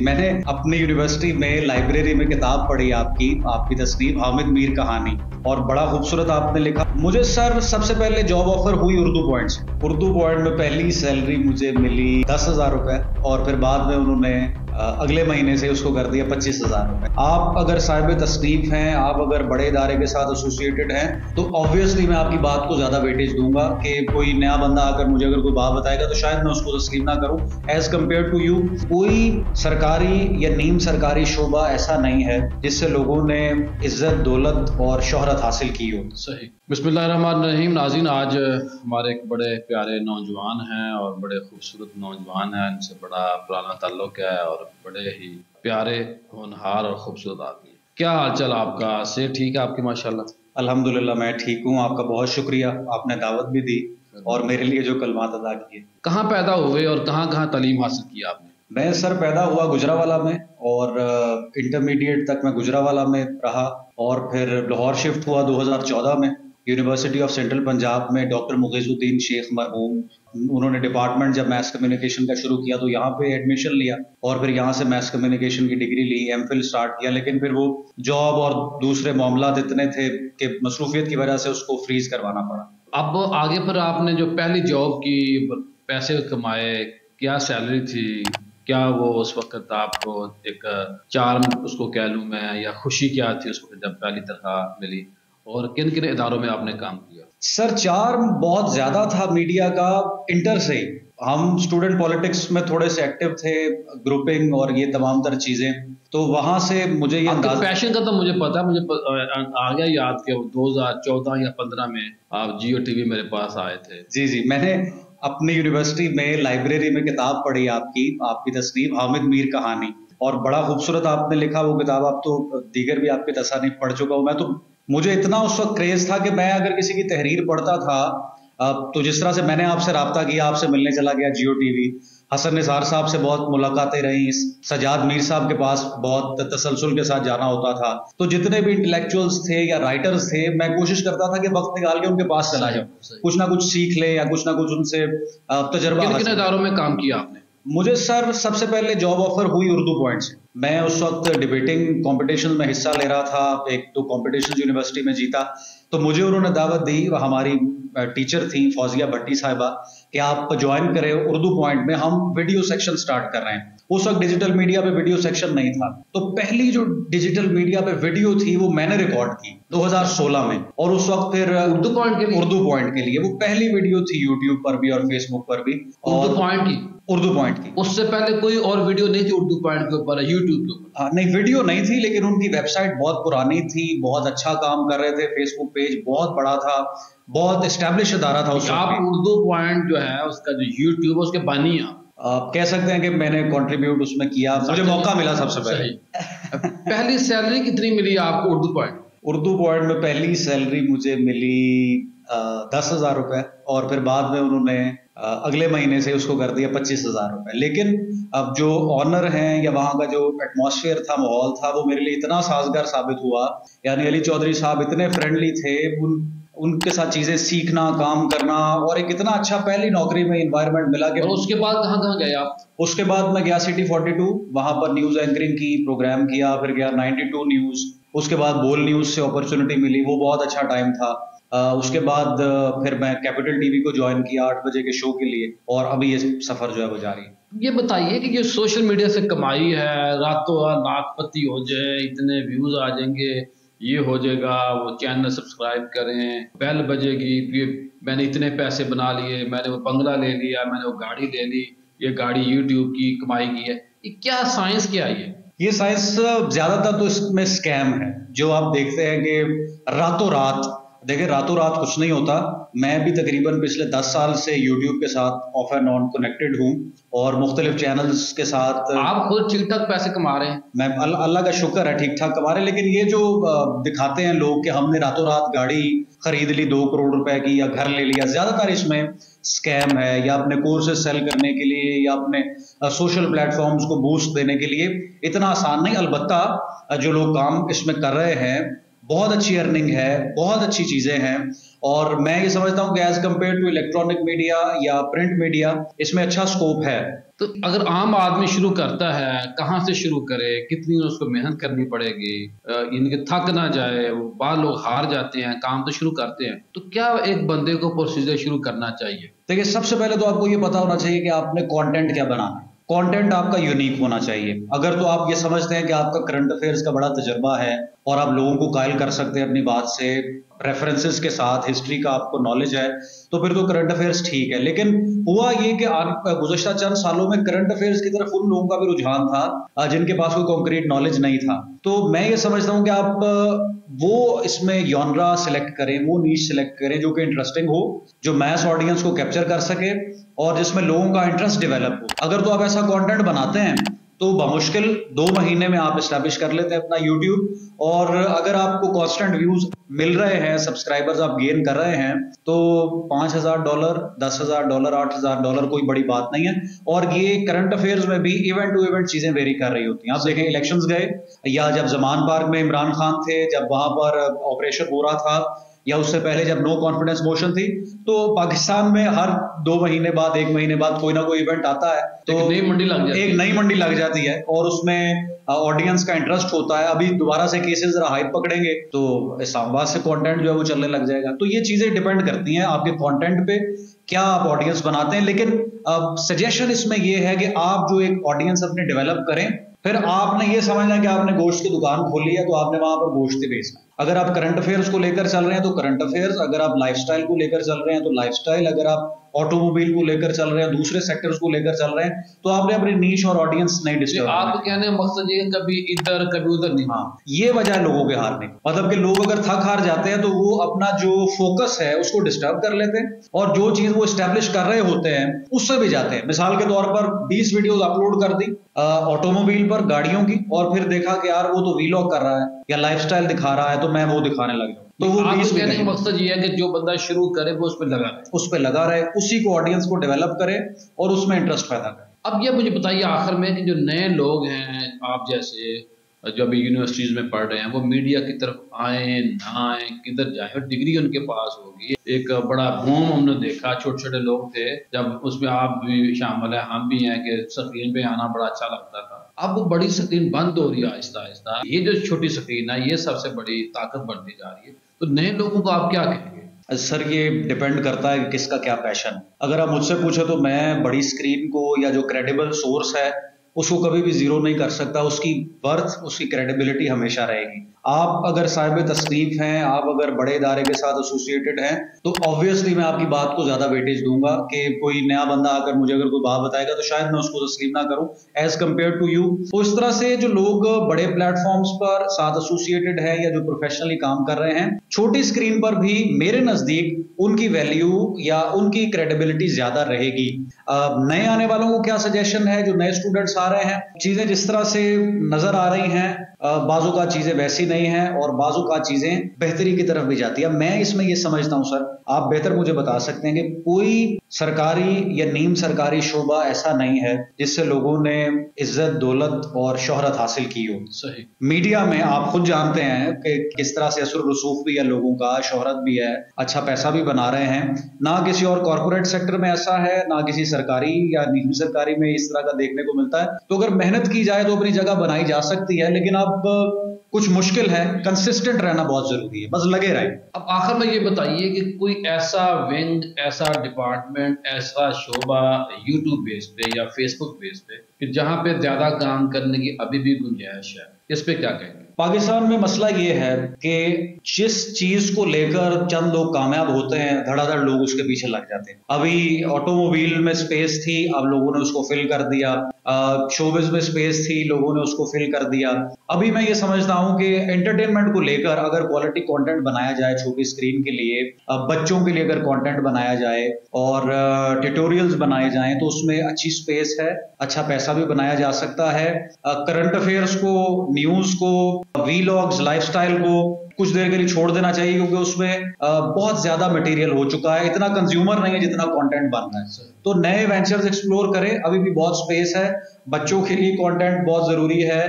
मैंने अपनी यूनिवर्सिटी में लाइब्रेरी में किताब पढ़ी आपकी तस्नीफ हामिद मीर कहानी, और बड़ा खूबसूरत आपने लिखा। मुझे सर सबसे पहले जॉब ऑफर हुई उर्दू पॉइंट से। उर्दू पॉइंट में पहली सैलरी मुझे मिली 10,000 रुपए, और फिर बाद में उन्होंने अगले महीने से उसको कर दिया 25,000 रुपए। आप अगर साहिब तस्नीफ हैं, आप अगर बड़े इदारे के साथ एसोसिएटेड हैं, तो ऑब्वियसली मैं आपकी बात को ज्यादा वेटेज दूंगा कि कोई नया बंदा आकर मुझे अगर कोई बात बताएगा तो शायद मैं उसको तस्लीम ना करूं। एज कम्पेयर टू यू, कोई सरकारी या नीम सरकारी शोबा ऐसा नहीं है जिससे लोगों ने इज्जत, दौलत और शोहरत हासिल की हो। सही। बिस्मिल्लाहिर्रहमानिर्रहीम। नाज़रीन, आज हमारे एक बड़े प्यारे नौजवान हैं और बड़े खूबसूरत नौजवान हैं, इनसे बड़ा पुराना ताल्लुक है और बड़े ही प्यारे, होनहार और खूबसूरत आदमी। क्या हाल चाल आपका? से ठीक है आपकी? माशाल्लाह। अल्हम्दुलिल्लाह मैं ठीक हूँ। आपका बहुत शुक्रिया, आपने दावत भी दी और मेरे लिए जो कलमात अदा किए। कहाँ पैदा हुए और कहाँ कहाँ तालीम हासिल की आपने? मैं सर पैदा हुआ गुजरावाला में और इंटरमीडिएट तक मैं गुजरावाला में रहा, और फिर लाहौर शिफ्ट हुआ 2014 में। यूनिवर्सिटी ऑफ सेंट्रल पंजाब में डॉक्टर मुगीजुद्दीन शेख मरहूम, उन्होंने डिपार्टमेंट जब मैस कम्युनिकेशन का शुरू किया तो यहाँ पे एडमिशन लिया, और फिर यहाँ से मैस कम्युनिकेशन की डिग्री ली, एमफिल स्टार्ट किया। लेकिन फिर वो जॉब और दूसरे मामलात इतने थे कि मसरूफियत की वजह से उसको फ्रीज करवाना पड़ा। अब आगे पर आपने जो पहली जॉब की, पैसे कमाए, क्या सैलरी थी, क्या वो उस वक्त आपको एक चार्म उसको कह लूँ मैं, या खुशी क्या थी उस वक्त जब पहली तनख्वाह मिली, और किन किन इदारों में आपने काम किया? सर चार्म बहुत ज्यादा था मीडिया का। इंटर से ही हम स्टूडेंट पॉलिटिक्स में थोड़े से एक्टिव थे, ग्रुपिंग और ये तमाम तर चीजें, तो वहां से मुझे ये पैशन का तो मुझे पता, मुझे आ गया याद कि 2014 या 15 में आप जियो टीवी मेरे पास आए थे। जी, मैंने अपनी यूनिवर्सिटी में लाइब्रेरी में किताब पढ़ी आपकी तस्नीफ हामिद मीर कहानी, और बड़ा खूबसूरत आपने लिखा वो किताब। आप तो दीगर भी आपकी तसानीफ पढ़ चुका हूं मैं, तो मुझे इतना उस वक्त क्रेज था कि मैं अगर किसी की तहरीर पढ़ता था, तो जिस तरह से मैंने आपसे राब्ता किया, आपसे मिलने चला गया जियो टीवी, हसन निसार साहब से बहुत मुलाकातें रही, सजाद मीर साहब के पास बहुत तसलसल के साथ जाना होता था, तो जितने भी इंटेलेक्चुअल्स थे या राइटर्स थे, मैं कोशिश करता था कि वक्त निकाल के उनके पास चला जाऊं, कुछ ना कुछ सीख ले या कुछ ना कुछ उनसे तजर्बा। किन इदारों में काम किया आपने? मुझे सर सबसे पहले जॉब ऑफर हुई उर्दू पॉइंट से। मैं उस वक्त डिबेटिंग कंपटीशन में हिस्सा ले रहा था, एक तो कंपटीशन यूनिवर्सिटी में जीता, तो मुझे उन्होंने दावत दी, हमारी टीचर थी फौजिया भट्टी साहिबा, कि आप ज्वाइन करें उर्दू पॉइंट में, हम वीडियो सेक्शन स्टार्ट कर रहे हैं। उस वक्त डिजिटल मीडिया पे वीडियो सेक्शन नहीं था, तो पहली जो डिजिटल मीडिया पे वीडियो थी वो मैंने रिकॉर्ड की 2016 में, और उस वक्त फिर उर्दू पॉइंट के लिए वो पहली वीडियो थी यूट्यूब पर भी और फेसबुक पर भी। उर्दू पॉइंट की उससे पहले कोई और वीडियो नहीं थी उर्दू पॉइंट के ऊपर, यूट्यूब के ऊपर? नहीं, वीडियो नहीं थी, लेकिन उनकी वेबसाइट बहुत पुरानी थी, बहुत अच्छा काम कर रहे थे, फेसबुक पेज बहुत बड़ा था, बहुत एस्टेब्लिश इदारा था। आप उर्दू पॉइंट जो है उसका जो यूट्यूब, उसके बानी आप कह सकते हैं कि मैंने कंट्रीब्यूट उसमें किया, मुझे मौका मिला सबसे पहले। पहली सैलरी कितनी मिली आपको उर्दू पॉइंट? उर्दू पॉइंट में पहली सैलरी मुझे मिली 10,000 रुपए, और फिर बाद में उन्होंने अगले महीने से उसको कर दिया 25,000 रुपए। लेकिन अब जो ऑनर हैं या वहाँ का जो एटमॉस्फेयर था, माहौल था, वो मेरे लिए इतना साजगार साबित हुआ। यानी अली चौधरी साहब इतने फ्रेंडली थे, उनके साथ चीजें सीखना, काम करना, और एक इतना अच्छा पहली नौकरी में एनवायरनमेंट मिला कि। और उसके बाद कहाँ गए आप? उसके बाद मैं गया सिटी 42, वहां पर न्यूज एंकरिंग की, प्रोग्राम किया, फिर गया 92 न्यूज, उसके बाद बोल न्यूज से अपॉर्चुनिटी मिली, वो बहुत अच्छा टाइम था। उसके बाद फिर मैं कैपिटल टीवी को ज्वाइन किया 8 बजे के शो के लिए, और अभी ये सफर जो है वो जारी है। ये बताइए कि जो सोशल मीडिया से कमाई है, रातों रात लाखपति हो जाए, इतने व्यूज आ जाएंगे, ये हो जाएगा, वो चैनल सब्सक्राइब करें, बेल बजेगी, ये मैंने इतने पैसे बना लिए, मैंने वो बंगला ले लिया, मैंने वो गाड़ी ले ली, ये गाड़ी यूट्यूब की कमाई की है, ये क्या साइंस क्या है? ये साइंस ज्यादातर तो इसमें स्कैम है, जो आप देखते हैं कि रातों रात, देखिए रातों रात कुछ नहीं होता। मैं भी तकरीबन पिछले 10 साल से यूट्यूब के साथ ऑफ एंड ऑन कनेक्टेड हूँ, और मुख्तलिफ चैनल्स के साथ। आप खुद ठीक ठाक पैसे कमा रहे हैं? मैं अल्लाह का शुक्र है ठीक ठाक कमा रहे हैं, लेकिन ये जो दिखाते हैं लोग कि हमने रातों रात गाड़ी खरीद ली 2 करोड़ रुपए की, या घर ले लिया, ज्यादातर इसमें स्कैम है, या अपने कोर्सेज सेल करने के लिए, या अपने सोशल प्लेटफॉर्म्स को बूस्ट देने के लिए। इतना आसान नहीं। अलबत्ता जो लोग काम इसमें कर रहे हैं बहुत अच्छी अर्निंग है, बहुत अच्छी चीजें हैं। और मैं ये समझता हूँ कि as compared to electronic media या प्रिंट मीडिया इसमें अच्छा स्कोप है। तो अगर आम आदमी शुरू करता है, कहाँ से शुरू करे, कितनी उसको मेहनत करनी पड़ेगी, इनके थक ना जाए, बाद लोग हार जाते हैं, काम तो शुरू करते हैं, तो क्या एक बंदे को प्रोसीजर शुरू करना चाहिए? देखिए, सबसे पहले तो आपको ये पता होना चाहिए कि आपने कंटेंट क्या बनाना है। कंटेंट आपका यूनिक होना चाहिए। अगर तो आप ये समझते हैं कि आपका करंट अफेयर्स का बड़ा तजुर्बा है और आप लोगों को कायल कर सकते हैं अपनी बात से, रेफरेंसेस के साथ, हिस्ट्री का आपको नॉलेज है, तो फिर तो करंट अफेयर्स ठीक है। लेकिन हुआ ये कि गुज़श्ता चंद सालों में करंट अफेयर्स की तरफ उन लोगों का भी रुझान था जिनके पास कोई कॉन्क्रीट नॉलेज नहीं था। तो मैं ये समझता हूँ कि आप वो इसमें जॉनरा सिलेक्ट करें, वो नीश सिलेक्ट करें जो कि इंटरेस्टिंग हो, जो मैस ऑडियंस को कैप्चर कर सके और जिसमें लोगों का इंटरेस्ट डेवलप हो। अगर तो आप ऐसा कंटेंट बनाते हैं तो बमुश्किल 2 महीने में आप एस्टैब्लिश कर लेते हैं अपना यूट्यूब। और अगर आपको कांस्टेंट व्यूज मिल रहे हैं, सब्सक्राइबर्स आप गेन कर रहे हैं, तो $5,000, $10,000, $8,000 कोई बड़ी बात नहीं है। और ये करंट अफेयर्स में भी इवेंट टू इवेंट चीजें वेरी कर रही होती हैं। आप देखें, इलेक्शंस गए या जब जमान पार्क में इमरान खान थे, जब वहां पर ऑपरेशन हो रहा था, या उससे पहले जब नो कॉन्फिडेंस मोशन थी, तो पाकिस्तान में हर 2 महीने बाद, 1 महीने बाद कोई ना कोई इवेंट आता है, तो एक नई मंडी लग जाती है और उसमें ऑडियंस का इंटरेस्ट होता है। अभी दोबारा से केसेस जरा हाइप पकड़ेंगे तो इस्लामाबाद से कंटेंट जो है वो चलने लग जाएगा। तो ये चीजें डिपेंड करती हैं आपके कंटेंट पे, क्या आप ऑडियंस बनाते हैं। लेकिन सजेशन इसमें ये है कि आप जो एक ऑडियंस अपने डेवलप करें, फिर आपने ये समझना है कि आपने गोश्त की दुकान खोली है तो आपने वहां पर गोश्त बेचना। अगर आप करंट अफेयर्स को लेकर चल रहे हैं तो करंट अफेयर्स, अगर आप लाइफस्टाइल को लेकर चल रहे हैं तो लाइफस्टाइल, अगर आप ऑटोमोबाइल को लेकर चल रहे हैं, दूसरे सेक्टर्स को लेकर चल रहे हैं, तो आपने अपनी नीश और ऑडियंस नहीं डिस्टर्ब। आपको कहने का मकसद ये कभी इधर कभी उधर नहीं। हाँ, ये वजह है लोगों के हारने। मतलब कि लोग अगर थक हार जाते हैं तो वो अपना जो फोकस है उसको डिस्टर्ब कर लेते हैं और जो चीज वो एस्टेब्लिश कर रहे होते हैं उससे भी जाते हैं। मिसाल के तौर पर 20 वीडियोस अपलोड कर दी ऑटोमोबाइल पर, गाड़ियों की, और फिर देखा कि यार वो तो वीलॉग कर रहा है या लाइफस्टाइल दिखा रहा है तो मैं वो दिखाने लग जाऊं। तो वो कहने का मकसद ये है कि जो बंदा शुरू करे वो उस पर लगा रहे, उसी को ऑडियंस को डेवलप करे और उसमें इंटरेस्ट पैदा करे। अब ये मुझे बताइए आखिर में कि जो नए लोग हैं आप जैसे, जो अभी यूनिवर्सिटीज में पढ़ रहे हैं, वो मीडिया की तरफ आए ना आए, किधर जाए, और डिग्री उनके पास होगी। एक बड़ा बूम हमने देखा, छोटे छोटे लोग थे, जब उसमें आप भी शामिल है, हम भी हैं, कि स्क्रीन पे आना बड़ा अच्छा लगता था। अब वो बड़ी स्क्रीन बंद हो रही है आहिस्ता आहिस्ता। ये जो छोटी स्क्रीन है ये सबसे बड़ी ताकत बनती जा रही है। तो नए लोगों को आप क्या कहेंगे? सर, ये डिपेंड करता है कि किसका क्या पैशन। अगर आप मुझसे पूछे तो मैं बड़ी स्क्रीन को या जो क्रेडिबल सोर्स है उसको कभी भी जीरो नहीं कर सकता। उसकी वर्थ, उसकी क्रेडिबिलिटी हमेशा रहेगी। आप अगर साहिब तसनीफ हैं, आप अगर बड़े इदारे के साथ एसोसिएटेड हैं, तो ऑब्वियसली मैं आपकी बात को ज्यादा वेटेज दूंगा कि कोई नया बंदा आकर मुझे अगर कोई बात बताएगा तो शायद मैं उसको तस्लीम ना करूं एज कंपेयर टू यू। तो इस तरह से जो लोग बड़े प्लेटफॉर्म्स पर साथ एसोसिएटेड है या जो प्रोफेशनली काम कर रहे हैं, छोटी स्क्रीन पर भी मेरे नजदीक उनकी वैल्यू या उनकी क्रेडिबिलिटी ज्यादा रहेगी। नए आने वालों को क्या सजेशन है, जो नए स्टूडेंट्स आ रहे हैं, चीजें जिस तरह से नजर आ रही हैं, बाजू का चीजें वैसी नहीं है और बाजू का चीजें बेहतरी की तरफ भी जाती है। मैं इसमें ये समझता हूं सर, आप बेहतर मुझे बता सकते हैं कि कोई सरकारी या नीम सरकारी शोबा ऐसा नहीं है जिससे लोगों ने इज्जत, दौलत और शोहरत हासिल की हो। सही। मीडिया में आप खुद जानते हैं कि किस तरह से असर रसूख भी है लोगों का, शोहरत भी है, अच्छा पैसा भी बना रहे हैं। ना किसी और कॉर्पोरेट सेक्टर में ऐसा है, ना किसी सरकारी या निजी सरकारी में इस तरह का देखने को मिलता है। तो अगर मेहनत की जाए तो अपनी जगह बनाई जा सकती है, लेकिन अब कुछ मुश्किल है। कंसिस्टेंट रहना बहुत जरूरी है, बस लगे रहे। अब आखिर में ये बताइए कि कोई ऐसा विंग, ऐसा डिपार्टमेंट, ऐसा शोबा यूट्यूब बेस पे या फेसबुक बेस पे कि जहां पे ज्यादा काम करने की अभी भी गुंजाइश है, इस पे क्या कहेंगे? पाकिस्तान में मसला ये है कि जिस चीज को लेकर चंद लोग कामयाब होते हैं, धड़ाधड़ लोग उसके पीछे लग जाते हैं। अभी ऑटोमोबाइल में स्पेस थी, अब लोगों ने उसको फिल कर दिया। शोबिज में स्पेस थी, लोगों ने उसको फिल कर दिया। अभी मैं ये समझता हूं कि एंटरटेनमेंट को लेकर अगर क्वालिटी कंटेंट बनाया जाए छोटी स्क्रीन के लिए, बच्चों के लिए अगर कंटेंट बनाया जाए और ट्यूटोरियल्स बनाए जाएं, तो उसमें अच्छी स्पेस है, अच्छा पैसा भी बनाया जा सकता है। करंट अफेयर्स को, न्यूज को, वीलॉग्स, लाइफस्टाइल को कुछ देर के लिए छोड़ देना चाहिए, क्योंकि उसमें बहुत ज्यादा मटेरियल हो चुका है, इतना कंज्यूमर नहीं है जितना कंटेंट बन रहा है। तो नए वेंचर्स एक्सप्लोर करें, अभी भी बहुत स्पेस है। बच्चों के लिए कंटेंट बहुत जरूरी है,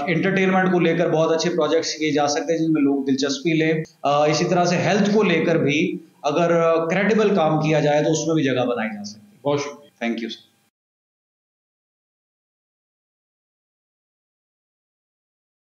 एंटरटेनमेंट को लेकर बहुत अच्छे प्रोजेक्ट्स किए जा सकते हैं जिनमें लोग दिलचस्पी लें। इसी तरह से हेल्थ को लेकर भी अगर क्रेडिबल काम किया जाए तो उसमें भी जगह बनाई जा सकती है। बहुत शुक्रिया। Thank you.